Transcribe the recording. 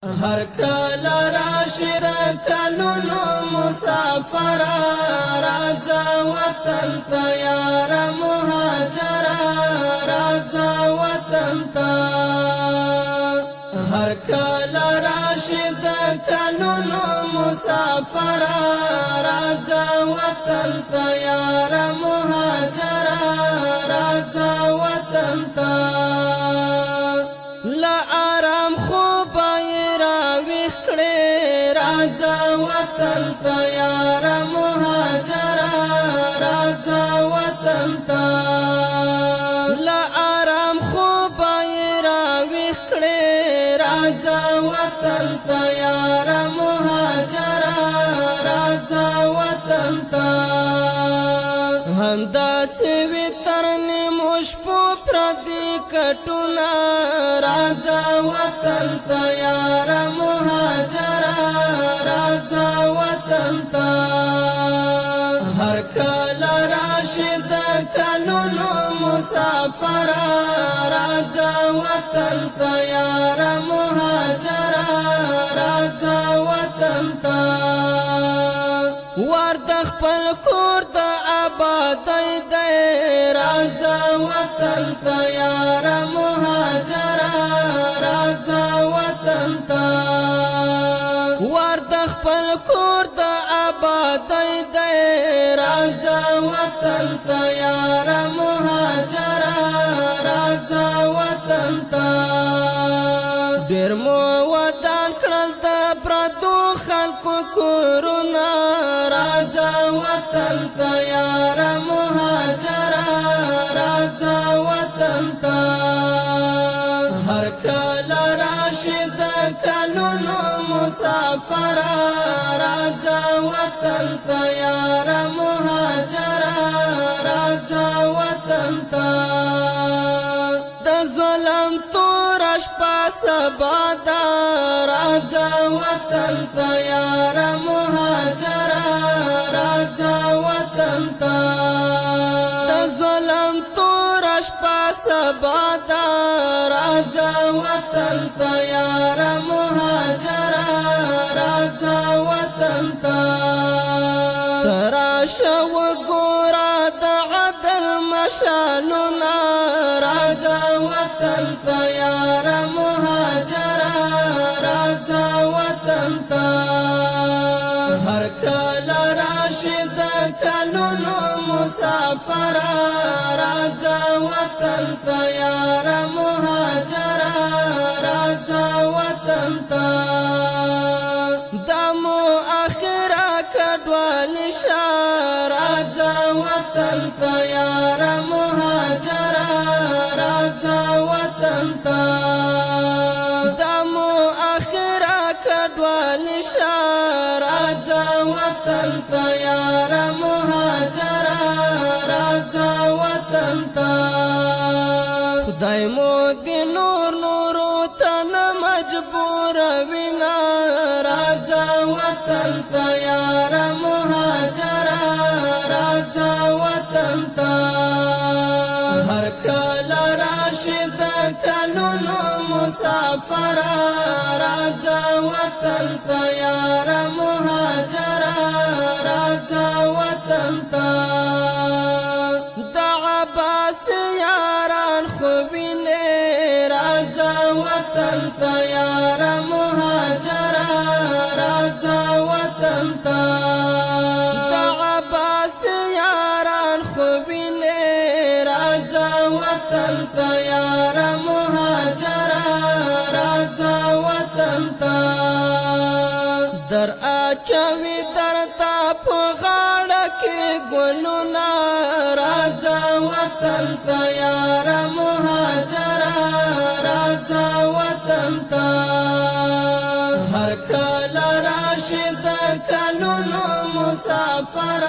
هر کله راشد کلونو مسافر راځه وطن ته یار مهاجر راځه وطن ته هر کله راشد کلونو مسافر راځه وطن ته یار مهاجر راځه وطن ته وطن ته یار مهاجر راځه وطن ته لا آرام خوب را ویښ کړې راځه وطن ته یار مهاجر راځه وطن ته همداسې وي تر نیمو شپو پردي کټونه راځه وطن ته یار مهاجر راځه وطن ته هر کله راشد کلونو مسافر راځه وطن ته یار مهاجر راځه وطن ته ور د خپل کور د آبادۍ دی راځه وطن ته یار مهاجر راځه وطن ته ور د خپل کور د آبادۍ دی راځه وطن ته یار مهاجر راځه وطن ته ډېر مو ودان کړل د پردو خلکو کورونه راځه وطن ته یار مهاجر راځه وطن ته هر کله راشد کلونو مسافر راځه وطن ته یار مهاجر راځه وطن ته د ظلم تور شپه سبا ده راځه وطن ته یار مهاجر راځه وطن ته د ظلم تور شپه سبا ده راځه وطن ته یار مهاجر راځه وطن ته تراشه وګوره د عدل مشالونه راځه وطن ته یار مهاجر راځه وطن ته هر کله راشد کلونو مسافر راځه وطن ته یار مهاجر راځه وطن ته دمو اخره کډوال شه راځه وطن ته یار مهاجر راځه وطن ته دمو اخره کډوال شه راځه وطن ته یار مهاجر راځه وطن ته خدای مو دې نور نورو ته نه مجبور وینا راځه وطن ته یار مهاجر راځه وطن ته هر کله راشد کلونو مسافر راځه وطن ته یار مهاجر راځه وطن ته د عباس یاران خو وینې راځه وطن ته یار مهاجر راځه وطن ته د عباس یاران خو وینې راځه وطن ته یار مهاجر راځه وطن ته در اچوي درته په غاړه کې ګلونه راځه وطن ته یار مهاجر راځه وطن ته هر کله راشد کلونو مسافر